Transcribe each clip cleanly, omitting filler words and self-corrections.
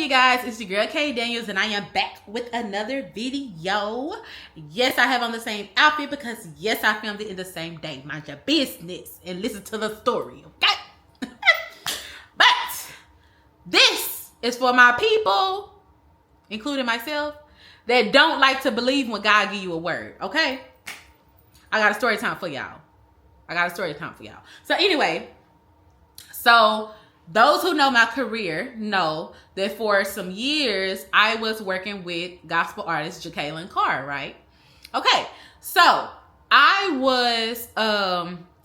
you guys? It's your girl Kdaniels, and I am back with another video. Yes, I have on the same outfit because yes, I filmed it in the same day. Mind your business and listen to the story, okay? But this is for my people, including myself, that don't like to believe when God give you a word, okay? I got a story time for y'all. So anyway, those who know my career know that for some years I was working with gospel artist Jacqueline Carr, right? Okay, so I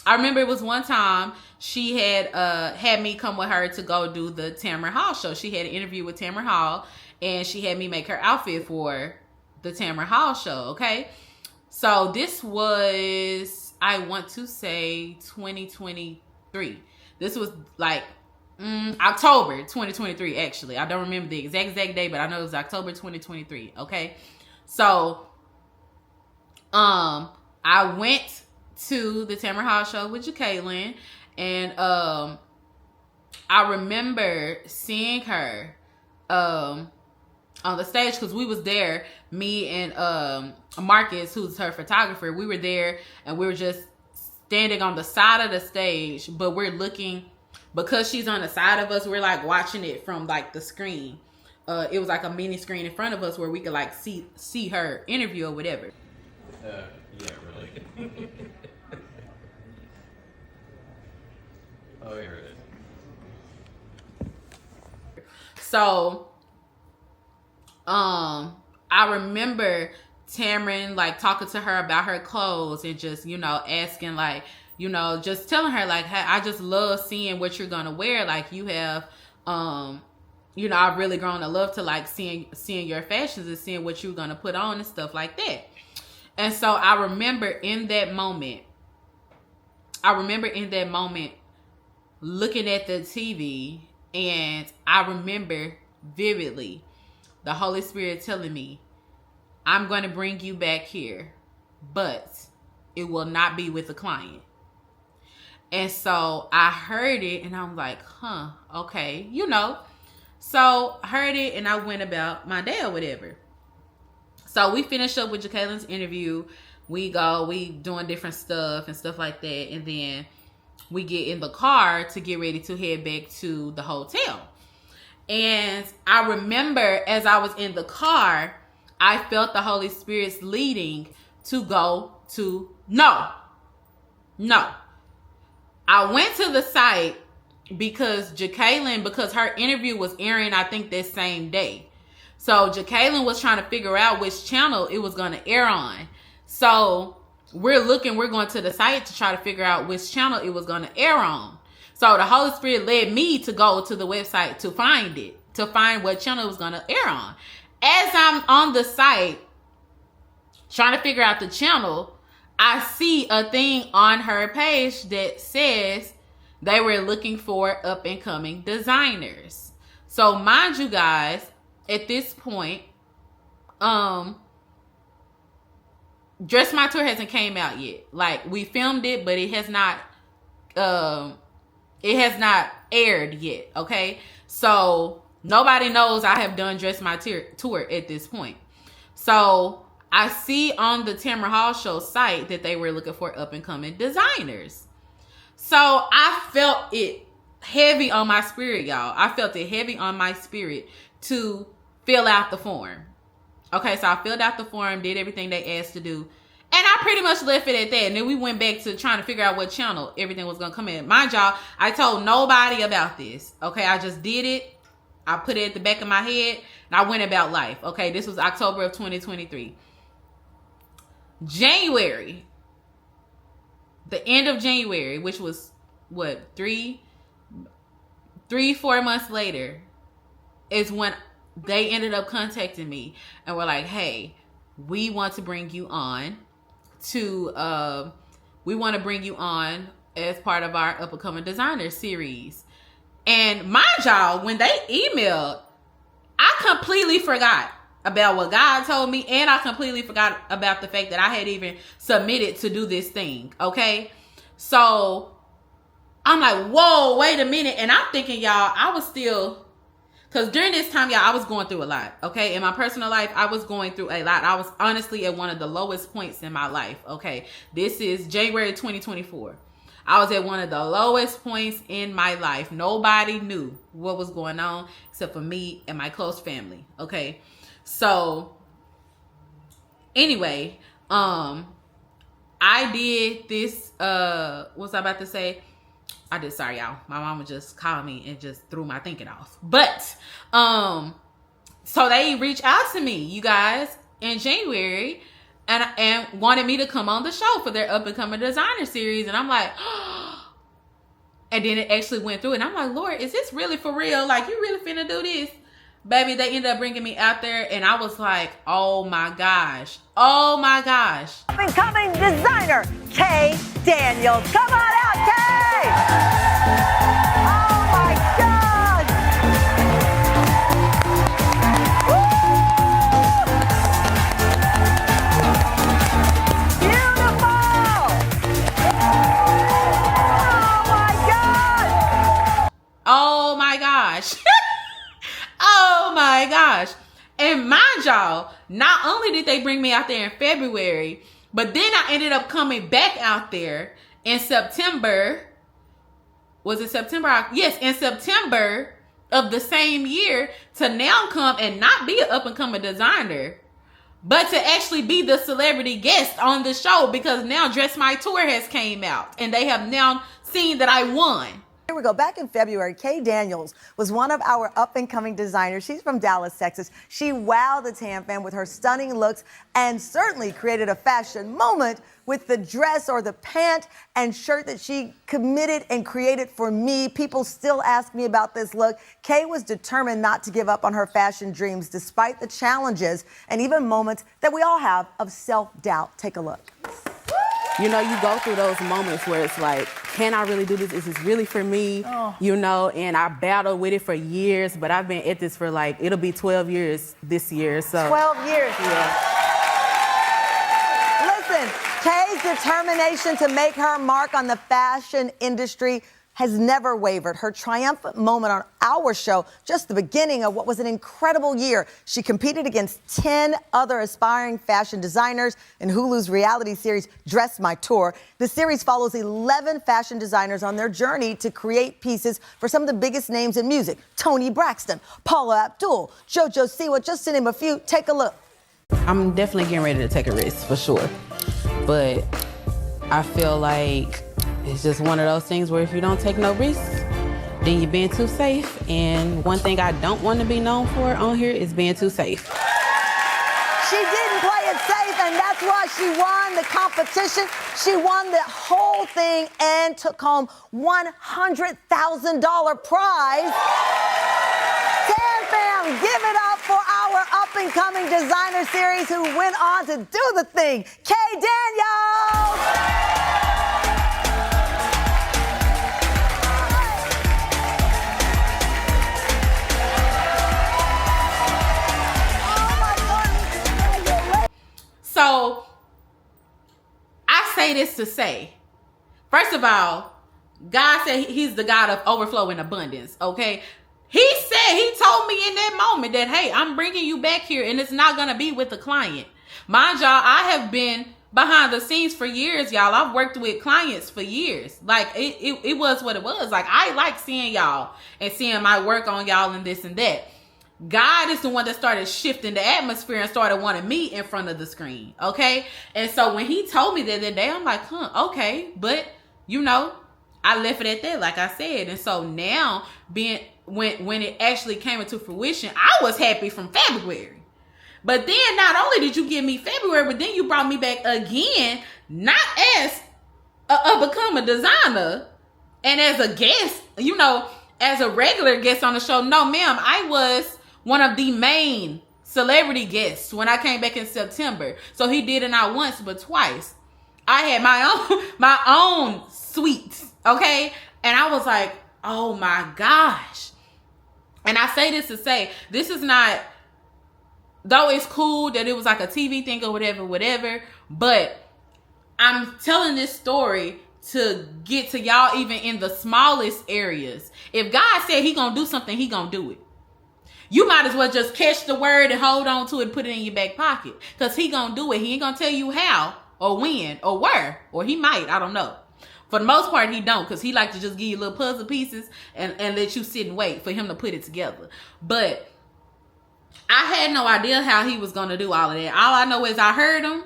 remember it was one time she had me come with her to go do the Tamron Hall show. She had an interview with Tamron Hall, and she had me make her outfit for the Tamron Hall show, okay? So this was, I want to say 2023. This was like October 2023, actually. I don't remember the exact day, but I know it was October 2023, okay? So, I went to the Tamron Hall show with Jacqueline, and I remember seeing her on the stage because we was there, me and Marcus, who's her photographer. We were there, and we were just standing on the side of the stage, but we're looking, because she's on the side of us, we're like watching it from like the screen. It was like a mini screen in front of us where we could like see her interview or whatever. Yeah, really. Oh, here it is. So, I remember Tamron like talking to her about her clothes and just, asking like, just telling her like, hey, I just love seeing what you're gonna wear. Like you have, I've really grown to love to like seeing your fashions and seeing what you're gonna put on and stuff like that. And so I remember in that moment looking at the TV, and I remember vividly the Holy Spirit telling me, I'm going to bring you back here, but it will not be with a client. And so I heard it, and I'm like, okay, So I heard it, and I went about my day or whatever. So we finished up with Jacqueline's interview. We doing different stuff and stuff like that. And then we get in the car to get ready to head back to the hotel. And I remember as I was in the car, I felt the Holy Spirit's leading to go to no. I went to the site because her interview was airing, I think, that same day. So Jacqueline was trying to figure out which channel it was going to air on. So we're going to the site to try to figure out which channel it was going to air on. So the Holy Spirit led me to go to the website to find what channel it was going to air on. As I'm on the site trying to figure out the channel, I see a thing on her page that says they were looking for up-and-coming designers. So mind you guys, at this point, Dress My Tour hasn't came out yet. Like, we filmed it, but it has not aired yet, okay? So nobody knows I have done Dress My Tour at this point. So I see on the Tamron Hall show site that they were looking for up-and-coming designers. So I felt it heavy on my spirit, y'all. I felt it heavy on my spirit to fill out the form. Okay, so I filled out the form, did everything they asked to do, and I pretty much left it at that. And then we went back to trying to figure out what channel everything was going to come in. Mind y'all, I told nobody about this. Okay, I just did it. I put it at the back of my head, and I went about life. Okay, this was October of 2023. January, the end of January, which was, 4 months later, is when they ended up contacting me and were like, hey, we want to bring you on as part of our up-and-coming designer series. And mind y'all, when they emailed, I completely forgot about what God told me, and I completely forgot about the fact that I had even submitted to do this thing, okay? So I'm like, whoa, wait a minute. And I'm thinking, y'all, I was still, Because during this time, y'all, I was going through a lot. Okay, in my personal life, I was going through a lot. I was honestly at one of the lowest points in my life. Okay, this is January 2024. I was at one of the lowest points in my life. Nobody knew what was going on except for me and my close family. Okay, so anyway, I did this. What was I about to say? I did. Sorry, y'all. My mama just called me and just threw my thinking off. But so they reached out to me, you guys, in January, and wanted me to come on the show for their up and coming designer series, and I'm like, and then it actually went through, and I'm like, Lord, is this really for real? Like, you really finna do this? Baby, they ended up bringing me out there, and I was like, oh my gosh. Oh my gosh. Up and coming designer, Kdaniels. Come on out, Kay! Oh my God! Woo! Beautiful! Oh my God! Oh my gosh. Oh my gosh. And mind y'all, not only did they bring me out there in February, but then I ended up coming back out there in September. Was it September? Yes, in September of the same year, to now come and not be an up and coming designer, but to actually be the celebrity guest on the show, because now Dress My Tour has came out and they have now seen that I won. Here we go. Back in February, Kdaniels was one of our up-and-coming designers. She's from Dallas, Texas. She wowed the Tam fam with her stunning looks and certainly created a fashion moment with the dress or the pant and shirt that she committed and created for me. People still ask me about this look. Kay was determined not to give up on her fashion dreams despite the challenges and even moments that we all have of self-doubt. Take a look. You know, you go through those moments where it's like, can I really do this? Is this really for me? Oh. You know, and I battled with it for years, but I've been at this for like, it'll be 12 years this year, so. 12 years. Yeah. Listen, Kay's determination to make her mark on the fashion industry has never wavered. Her triumphant moment on our show, just the beginning of what was an incredible year. She competed against 10 other aspiring fashion designers in Hulu's reality series, Dress My Tour. The series follows 11 fashion designers on their journey to create pieces for some of the biggest names in music. Toni Braxton, Paula Abdul, JoJo Siwa, just to name a few. Take a look. I'm definitely getting ready to take a risk, for sure. But I feel like it's just one of those things where if you don't take no risks, then you're being too safe. And one thing I don't want to be known for on here is being too safe. She didn't play it safe, and that's why she won the competition. She won the whole thing and took home $100,000 prize. Tam fam, give it up for our up-and-coming designer series who went on to do the thing, Kdaniels! So I say this to say, first of all, God said he's the God of overflow and abundance, okay? He told me in that moment that, hey, I'm bringing you back here and it's not going to be with the client. Mind y'all, I have been behind the scenes for years, y'all. I've worked with clients for years. Like, it was what it was. Like, I like seeing y'all and seeing my work on y'all and this and that. God is the one that started shifting the atmosphere and started wanting me in front of the screen, okay? And so when he told me that day, I'm like, okay. But, you know, I left it at that, like I said. And so now, when it actually came into fruition, I was happy from February. But then not only did you give me February, but then you brought me back again, not as become a designer and as a guest, you know, as a regular guest on the show. No, ma'am, I was one of the main celebrity guests when I came back in September. So he did it not once, but twice. I had my own suite, okay? And I was like, oh my gosh. And I say this to say, this is not, though it's cool that it was like a TV thing or whatever, but I'm telling this story to get to y'all even in the smallest areas. If God said he gonna do something, he gonna do it. You might as well just catch the word and hold on to it and put it in your back pocket. Because he gonna do it. He ain't gonna tell you how or when or where. Or he might. I don't know. For the most part, he don't. Because he like to just give you little puzzle pieces and let you sit and wait for him to put it together. But I had no idea how he was going to do all of that. All I know is I heard him.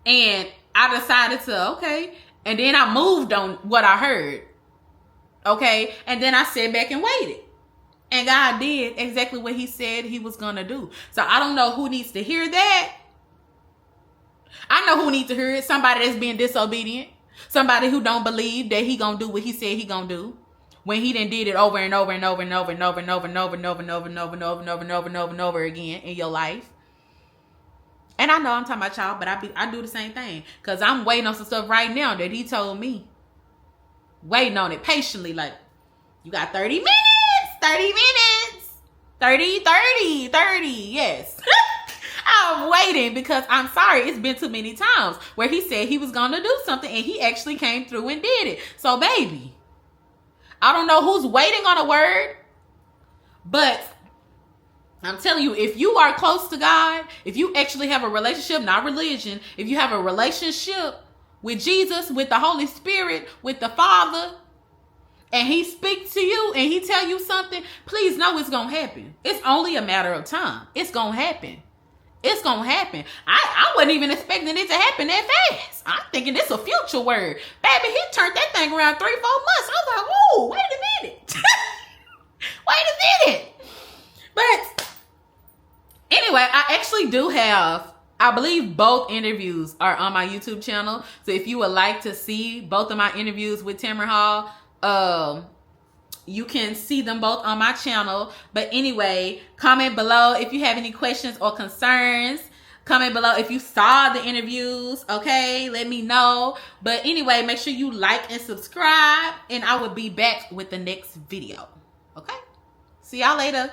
And I decided to, okay. And then I moved on what I heard. Okay. And then I sat back and waited. And God did exactly what he said he was going to do. So I don't know who needs to hear that. I know who needs to hear it. Somebody that's being disobedient. Somebody who don't believe that he going to do what he said he going to do. When he done did it over and over and over and over and over and over and over and over and over and over and over and over and over and over and over again in your life. And I know I'm talking about y'all, but I do the same thing. Because I'm waiting on some stuff right now that he told me. Waiting on it patiently. Like, you got 30 minutes. 30 minutes. 30. Yes. I'm waiting because I'm sorry. It's been too many times where he said he was going to do something and he actually came through and did it. So, baby, I don't know who's waiting on a word, but I'm telling you, if you are close to God, if you actually have a relationship, not religion, if you have a relationship with Jesus, with the Holy Spirit, with the Father, and he speaks to you and he tell you something, please know it's going to happen. It's only a matter of time. It's going to happen. It's going to happen. I wasn't even expecting it to happen that fast. I'm thinking this a future word. Baby, he turned that thing around 3-4 months. I was like, oh, wait a minute. Wait a minute. But anyway, I actually do have, I believe both interviews are on my YouTube channel. So if you would like to see both of my interviews with Tamron Hall, you can see them both on my channel. But anyway, comment below if you have any questions or concerns. Comment below if you saw the interviews. Okay, let me know. But anyway, make sure you like and subscribe. And I will be back with the next video. Okay, see y'all later.